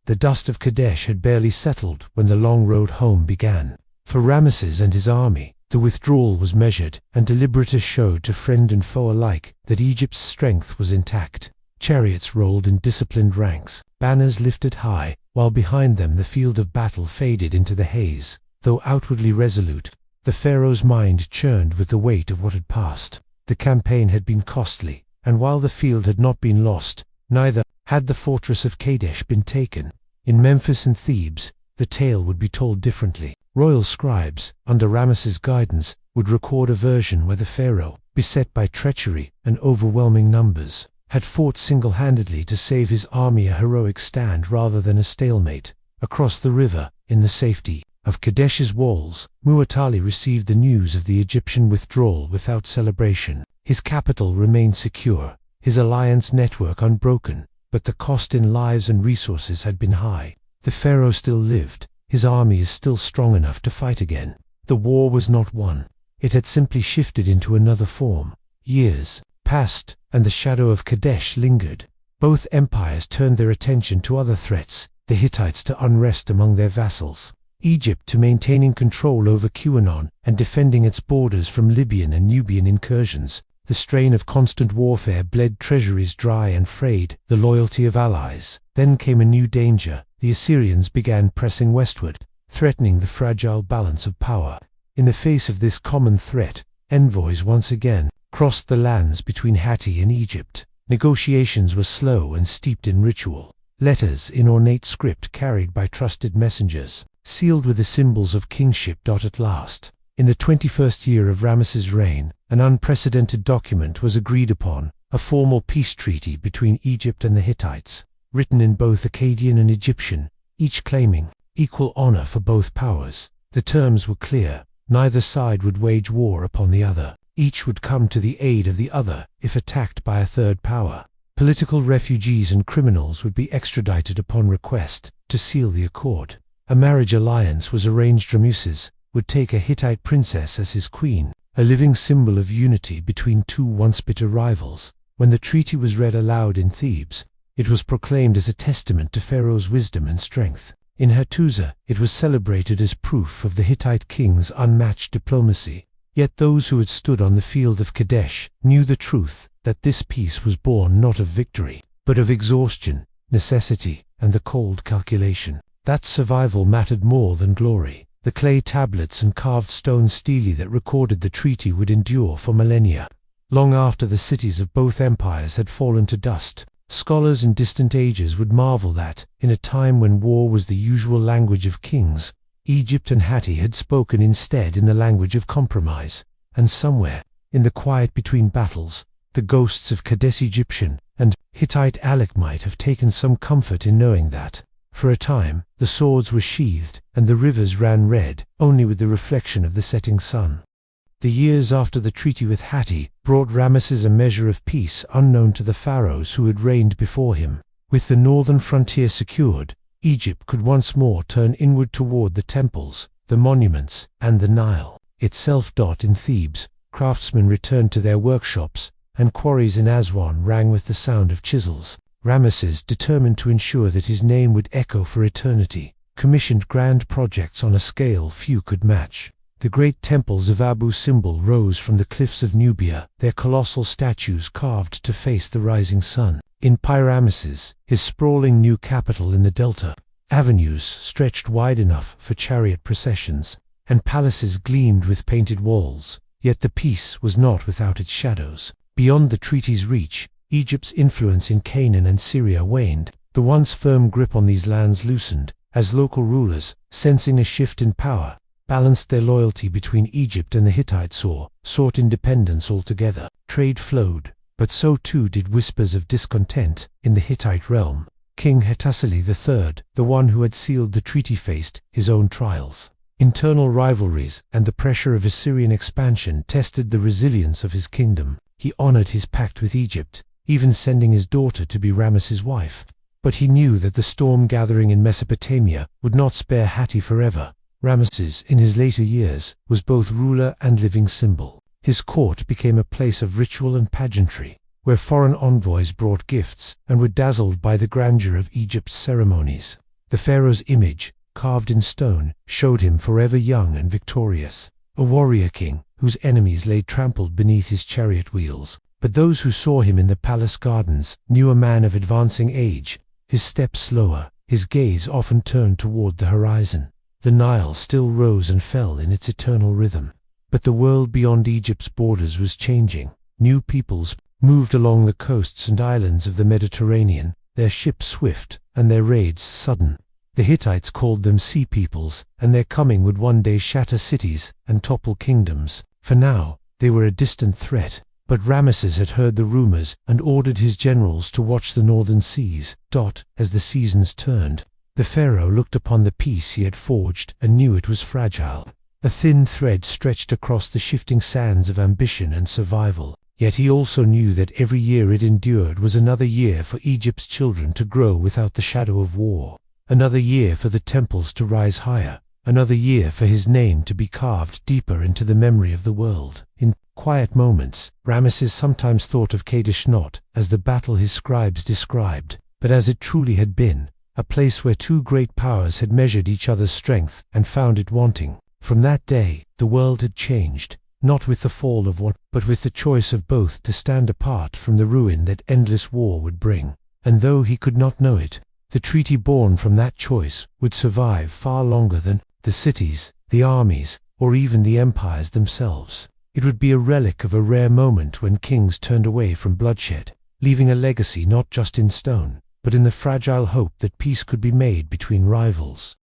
The dust of Kadesh had barely settled when the long road home began. For Ramesses and his army, the withdrawal was measured and deliberate, as showed to friend and foe alike that Egypt's strength was intact. Chariots rolled in disciplined ranks, banners lifted high, while behind them the field of battle faded into the haze. Though outwardly resolute, the pharaoh's mind churned with the weight of what had passed. The campaign had been costly, and while the field had not been lost, neither had the fortress of Kadesh been taken. In Memphis and Thebes, the tale would be told differently. Royal scribes, under Ramesses' guidance, would record a version where the pharaoh, beset by treachery and overwhelming numbers, had fought single-handedly to save his army, a heroic stand rather than a stalemate. Across the river, in the safety of Kadesh's walls, Muwatalli received the news of the Egyptian withdrawal without celebration. His capital remained secure, his alliance network unbroken, but the cost in lives and resources had been high. The pharaoh still lived. His army is still strong enough to fight again. The war was not won. It had simply shifted into another form. Years passed, and the shadow of Kadesh lingered. Both empires turned their attention to other threats, the Hittites to unrest among their vassals, Egypt to maintaining control over Qanon and defending its borders from Libyan and Nubian incursions. The strain of constant warfare bled treasuries dry and frayed the loyalty of allies. Then came a new danger. The Assyrians began pressing westward, threatening the fragile balance of power. In the face of this common threat, envoys once again crossed the lands between Hittite and Egypt. Negotiations were slow and steeped in ritual. Letters in ornate script carried by trusted messengers, sealed with the symbols of kingship. At last, in the 21st year of Ramesses' reign, an unprecedented document was agreed upon, a formal peace treaty between Egypt and the Hittites, written in both Akkadian and Egyptian, each claiming equal honor for both powers. The terms were clear. Neither side would wage war upon the other. Each would come to the aid of the other if attacked by a third power. Political refugees and criminals would be extradited upon request to seal the accord. A marriage alliance was arranged. Ramesses would take a Hittite princess as his queen, a living symbol of unity between two once bitter rivals. When the treaty was read aloud in Thebes, it was proclaimed as a testament to Pharaoh's wisdom and strength. In Hattusa, it was celebrated as proof of the Hittite king's unmatched diplomacy. Yet those who had stood on the field of Kadesh knew the truth, that this peace was born not of victory, but of exhaustion, necessity, and the cold calculation. That survival mattered more than glory. The clay tablets and carved stone stelae that recorded the treaty would endure for millennia. Long after the cities of both empires had fallen to dust, scholars in distant ages would marvel that, in a time when war was the usual language of kings, Egypt and Hatti had spoken instead in the language of compromise. And somewhere, in the quiet between battles, the ghosts of Kadesh Egyptian and Hittite Alec might have taken some comfort in knowing that, for a time, the swords were sheathed and the rivers ran red only with the reflection of the setting sun. The years after the treaty with Hatti brought Ramesses a measure of peace unknown to the pharaohs who had reigned before him. With the northern frontier secured, Egypt could once more turn inward toward the temples, the monuments, and the Nile itself. In Thebes, craftsmen returned to their workshops, and quarries in Aswan rang with the sound of chisels. Ramesses, determined to ensure that his name would echo for eternity, commissioned grand projects on a scale few could match. The great temples of Abu Simbel rose from the cliffs of Nubia, their colossal statues carved to face the rising sun. In Ramesses, his sprawling new capital in the delta, avenues stretched wide enough for chariot processions, and palaces gleamed with painted walls. Yet the peace was not without its shadows. Beyond the treaty's reach, Egypt's influence in Canaan and Syria waned. The once firm grip on these lands loosened, as local rulers, sensing a shift in power, balanced their loyalty between Egypt and the Hittites or sought independence altogether. Trade flowed, but so too did whispers of discontent in the Hittite realm. King Hattusili III, the one who had sealed the treaty, faced his own trials. Internal rivalries and the pressure of Assyrian expansion tested the resilience of his kingdom. He honored his pact with Egypt, even sending his daughter to be Ramesses' wife. But he knew that the storm gathering in Mesopotamia would not spare Hatti forever. Ramesses, in his later years, was both ruler and living symbol. His court became a place of ritual and pageantry, where foreign envoys brought gifts and were dazzled by the grandeur of Egypt's ceremonies. The pharaoh's image, carved in stone, showed him forever young and victorious, a warrior king whose enemies lay trampled beneath his chariot wheels. But those who saw him in the palace gardens knew a man of advancing age, his steps slower, his gaze often turned toward the horizon. The Nile still rose and fell in its eternal rhythm. But the world beyond Egypt's borders was changing. New peoples moved along the coasts and islands of the Mediterranean, their ships swift and their raids sudden. The Hittites called them sea peoples, and their coming would one day shatter cities and topple kingdoms. For now, they were a distant threat. But Ramesses had heard the rumors and ordered his generals to watch the northern seas. As the seasons turned, the pharaoh looked upon the peace he had forged and knew it was fragile. A thin thread stretched across the shifting sands of ambition and survival. Yet he also knew that every year it endured was another year for Egypt's children to grow without the shadow of war. Another year for the temples to rise higher. Another year for his name to be carved deeper into the memory of the world. In quiet moments, Ramesses sometimes thought of Kadesh not as the battle his scribes described, but as it truly had been, a place where two great powers had measured each other's strength and found it wanting. From that day, the world had changed, not with the fall of one, but with the choice of both to stand apart from the ruin that endless war would bring. And though he could not know it, the treaty born from that choice would survive far longer than the cities, the armies, or even the empires themselves. It would be a relic of a rare moment when kings turned away from bloodshed, leaving a legacy not just in stone, but in the fragile hope that peace could be made between rivals.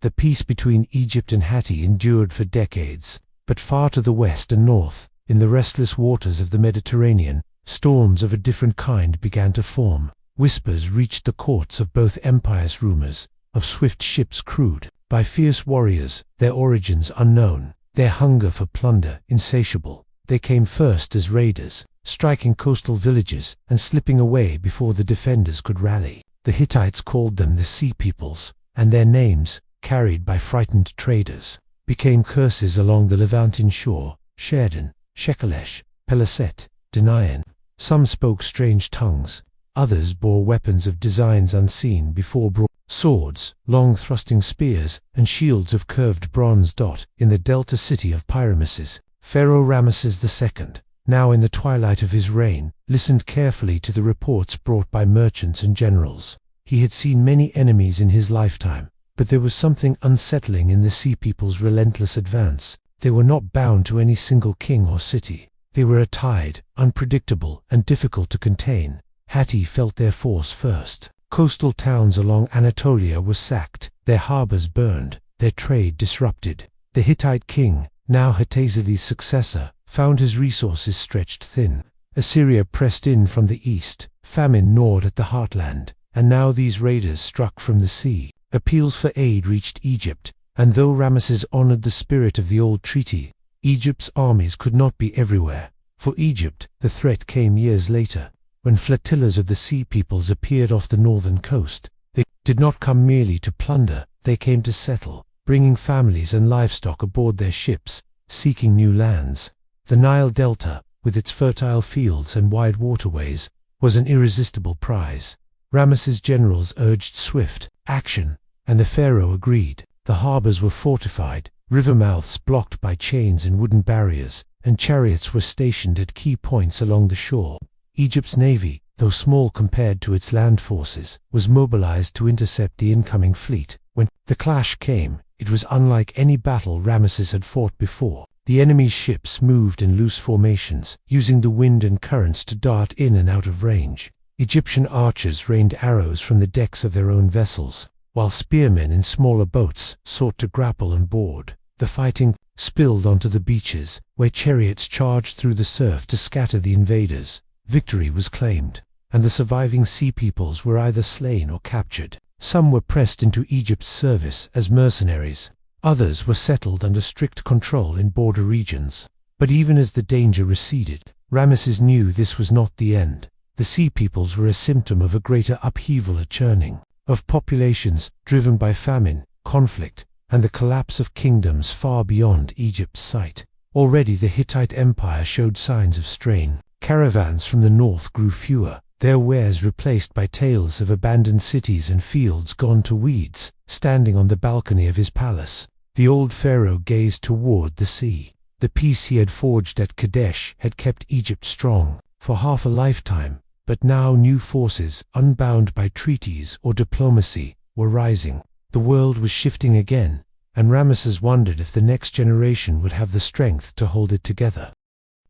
The peace between Egypt and Hatti endured for decades, but far to the west and north, in the restless waters of the Mediterranean, storms of a different kind began to form. Whispers reached the courts of both empires, rumors of swift ships crewed by fierce warriors, their origins unknown, their hunger for plunder insatiable. They came first as raiders, striking coastal villages and slipping away before the defenders could rally. The Hittites called them the Sea Peoples, and their names, carried by frightened traders, became curses along the Levantine shore: Sherdon, Shekelesh, Peleset, Denian. Some spoke strange tongues, others bore weapons of designs unseen before: swords, long thrusting spears, and shields of curved bronze. In the delta city of Pyramuses, Pharaoh Ramesses II, now in the twilight of his reign, listened carefully to the reports brought by merchants and generals. He had seen many enemies in his lifetime, but there was something unsettling in the Sea People's relentless advance. They were not bound to any single king or city. They were a tide, unpredictable and difficult to contain. Hatti felt their force first. Coastal towns along Anatolia were sacked, their harbors burned, their trade disrupted. The Hittite king, now Hattusili's successor, found his resources stretched thin. Assyria pressed in from the east, famine gnawed at the heartland, and now these raiders struck from the sea. Appeals for aid reached Egypt, and though Ramesses honored the spirit of the old treaty, Egypt's armies could not be everywhere. For Egypt, the threat came years later, when flotillas of the Sea Peoples appeared off the northern coast. They did not come merely to plunder, they came to settle, bringing families and livestock aboard their ships, seeking new lands. The Nile Delta, with its fertile fields and wide waterways, was an irresistible prize. Ramesses' generals urged swift action, and the pharaoh agreed. The harbors were fortified, river mouths blocked by chains and wooden barriers, and chariots were stationed at key points along the shore. Egypt's navy, though small compared to its land forces, was mobilized to intercept the incoming fleet. When the clash came, it was unlike any battle Ramesses had fought before. The enemy's ships moved in loose formations, using the wind and currents to dart in and out of range. Egyptian archers rained arrows from the decks of their own vessels, while spearmen in smaller boats sought to grapple and board. The fighting spilled onto the beaches, where chariots charged through the surf to scatter the invaders. Victory was claimed, and the surviving Sea Peoples were either slain or captured. Some were pressed into Egypt's service as mercenaries. Others were settled under strict control in border regions. But even as the danger receded, Ramesses knew this was not the end. The Sea Peoples were a symptom of a greater upheaval, a churning of populations driven by famine, conflict, and the collapse of kingdoms far beyond Egypt's sight. Already the Hittite Empire showed signs of strain. Caravans from the north grew fewer, their wares replaced by tales of abandoned cities and fields gone to weeds. Standing on the balcony of his palace, the old pharaoh gazed toward the sea. The peace he had forged at Kadesh had kept Egypt strong for half a lifetime, but now new forces, unbound by treaties or diplomacy, were rising. The world was shifting again, and Ramesses wondered if the next generation would have the strength to hold it together.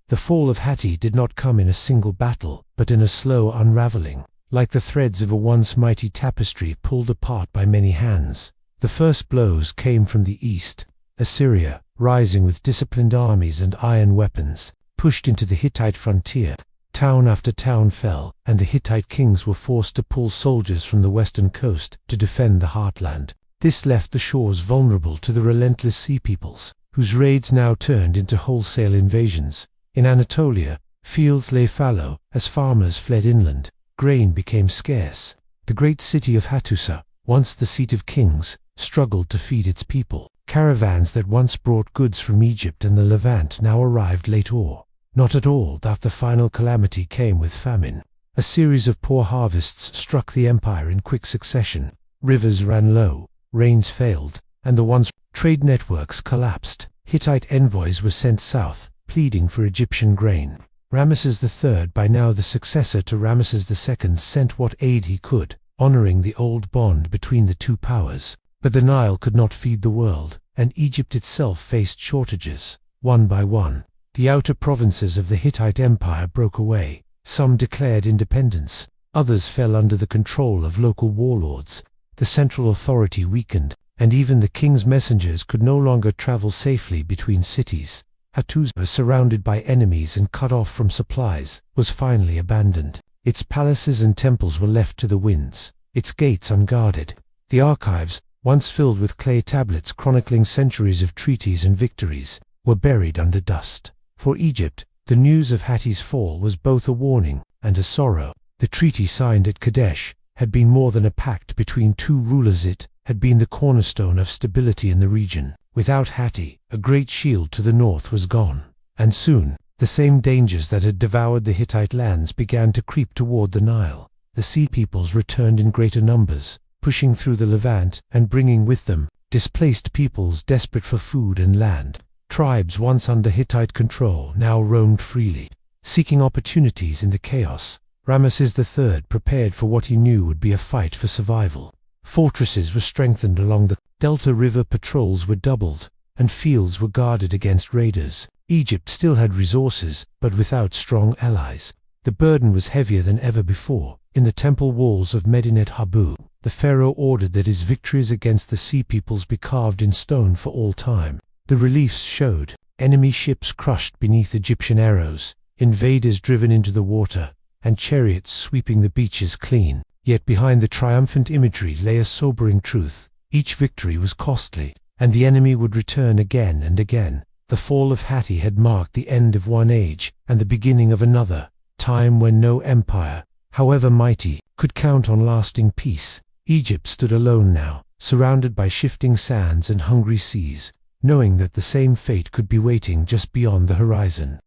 The fall of Hatti did not come in a single battle, but in a slow unraveling, like the threads of a once mighty tapestry pulled apart by many hands. The first blows came from the east. Assyria, rising with disciplined armies and iron weapons, pushed into the Hittite frontier. Town after town fell, and the Hittite kings were forced to pull soldiers from the western coast to defend the heartland. This left the shores vulnerable to the relentless Sea Peoples, whose raids now turned into wholesale invasions. In Anatolia, fields lay fallow as farmers fled inland. Grain became scarce. The great city of Hattusa, once the seat of kings, struggled to feed its people. Caravans that once brought goods from Egypt and the Levant now arrived late or not at all. That the final calamity came with famine. A series of poor harvests struck the empire in quick succession. Rivers ran low, rains failed, and the once trade networks collapsed. Hittite envoys were sent south, pleading for Egyptian grain. Ramesses III, by now the successor to Ramesses II, sent what aid he could, honoring the old bond between the two powers. But the Nile could not feed the world, and Egypt itself faced shortages. One by one, the outer provinces of the Hittite Empire broke away. Some declared independence, others fell under the control of local warlords. The central authority weakened, and even the king's messengers could no longer travel safely between cities. Hattusa, surrounded by enemies and cut off from supplies, was finally abandoned. Its palaces and temples were left to the winds, its gates unguarded. The archives, once filled with clay tablets chronicling centuries of treaties and victories, were buried under dust. For Egypt, the The news of Hatti's fall was both a warning and a sorrow. The treaty signed at Kadesh had been more than a pact between two rulers. It had been the cornerstone of stability in the region. Without Hatti, a great shield to the north was gone. And soon, the same dangers that had devoured the Hittite lands began to creep toward the Nile. The sea peoples returned in greater numbers, pushing through the Levant and bringing with them displaced peoples desperate for food and land. Tribes once under Hittite control now roamed freely, seeking opportunities in the chaos. Ramesses III prepared for what he knew would be a fight for survival. Fortresses were strengthened along the Delta River, patrols were doubled, and fields were guarded against raiders. Egypt still had resources, but without strong allies. The burden was heavier than ever before. In the temple walls of Medinet Habu, the pharaoh ordered that his victories against the sea peoples be carved in stone for all time. The reliefs showed enemy ships crushed beneath Egyptian arrows, invaders driven into the water, and chariots sweeping the beaches clean. Yet behind the triumphant imagery lay a sobering truth. Each victory was costly, and the enemy would return again and again. The fall of Hatti had marked the end of one age and the beginning of another, time when no empire, however mighty, could count on lasting peace. Egypt stood alone now, surrounded by shifting sands and hungry seas, knowing that the same fate could be waiting just beyond the horizon.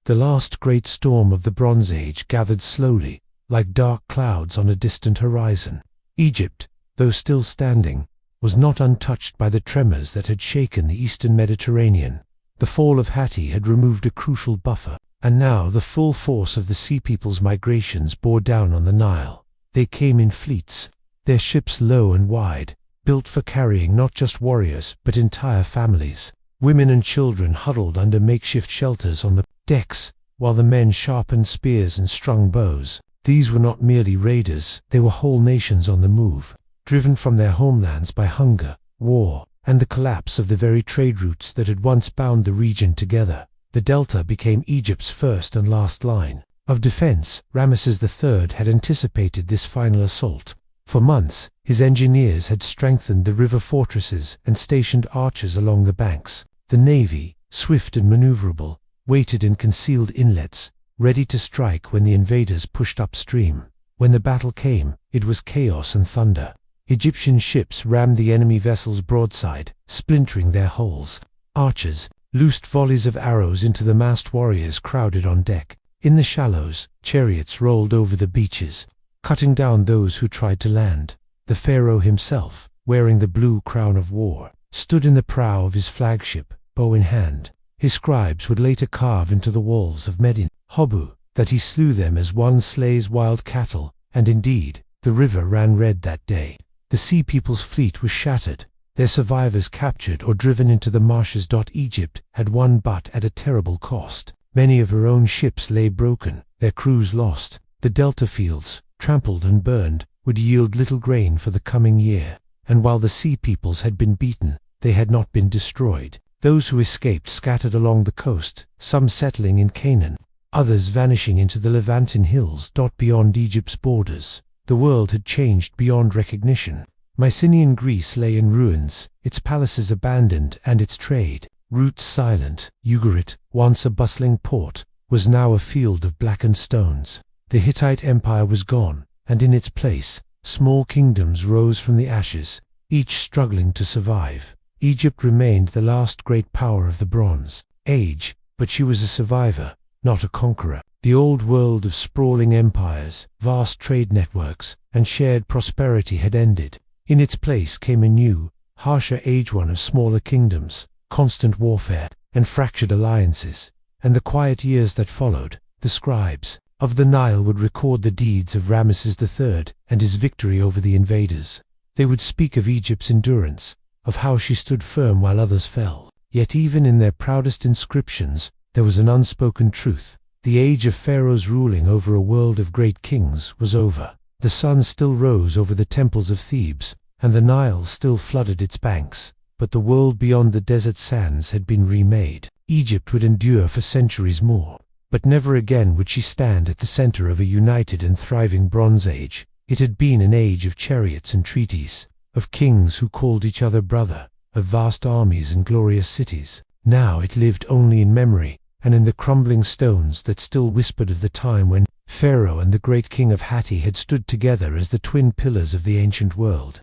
The last great storm of the Bronze Age gathered slowly, like dark clouds on a distant horizon. Egypt, though still standing, was not untouched by the tremors that had shaken the eastern Mediterranean. The fall of Hatti had removed a crucial buffer, and now the full force of the sea people's migrations bore down on the Nile. They came in fleets, their ships low and wide, built for carrying not just warriors but entire families. Women and children huddled under makeshift shelters on the decks, while the men sharpened spears and strung bows. These were not merely raiders, they were whole nations on the move, driven from their homelands by hunger, war, and the collapse of the very trade routes that had once bound the region together. The Delta became Egypt's first and last line of defense. Ramesses III had anticipated this final assault. For months, his engineers had strengthened the river fortresses and stationed archers along the banks. The navy, swift and maneuverable, waited in concealed inlets, ready to strike when the invaders pushed upstream. When the battle came, it was chaos and thunder. Egyptian ships rammed the enemy vessels broadside, splintering their hulls. Archers loosed volleys of arrows into the massed warriors crowded on deck. In the shallows, chariots rolled over the beaches, cutting down those who tried to land. The pharaoh himself, wearing the blue crown of war, stood in the prow of his flagship, bow in hand. His scribes would later carve into the walls of Medinet Habu that he slew them as one slays wild cattle, and indeed, the river ran red that day. The sea people's fleet was shattered, their survivors captured or driven into the marshes. Egypt had won, but at a terrible cost. Many of her own ships lay broken, their crews lost. The delta fields, trampled and burned, would yield little grain for the coming year. And while the sea peoples had been beaten, they had not been destroyed. Those who escaped scattered along the coast, some settling in Canaan, others vanishing into the Levantin hills. Beyond Egypt's borders, the world had changed beyond recognition. Mycenaean Greece lay in ruins, its palaces abandoned and its trade routes silent. Ugarit, once a bustling port, was now a field of blackened stones. The Hittite Empire was gone, and in its place, small kingdoms rose from the ashes, each struggling to survive. Egypt remained the last great power of the Bronze Age, but she was a survivor, not a conqueror. The old world of sprawling empires, vast trade networks, and shared prosperity had ended. In its place came a new, harsher age, one of smaller kingdoms, constant warfare, and fractured alliances. And the quiet years that followed, the scribes of the Nile would record the deeds of Ramesses III and his victory over the invaders. They would speak of Egypt's endurance, of how she stood firm while others fell. Yet even in their proudest inscriptions, there was an unspoken truth. The age of pharaohs ruling over a world of great kings was over. The sun still rose over the temples of Thebes, and the Nile still flooded its banks, but the world beyond the desert sands had been remade. Egypt would endure for centuries more, but never again would she stand at the center of a united and thriving Bronze Age. It had been an age of chariots and treaties, of kings who called each other brother, of vast armies and glorious cities. Now it lived only in memory, and in the crumbling stones that still whispered of the time when Pharaoh and the great king of Hatti had stood together as the twin pillars of the ancient world.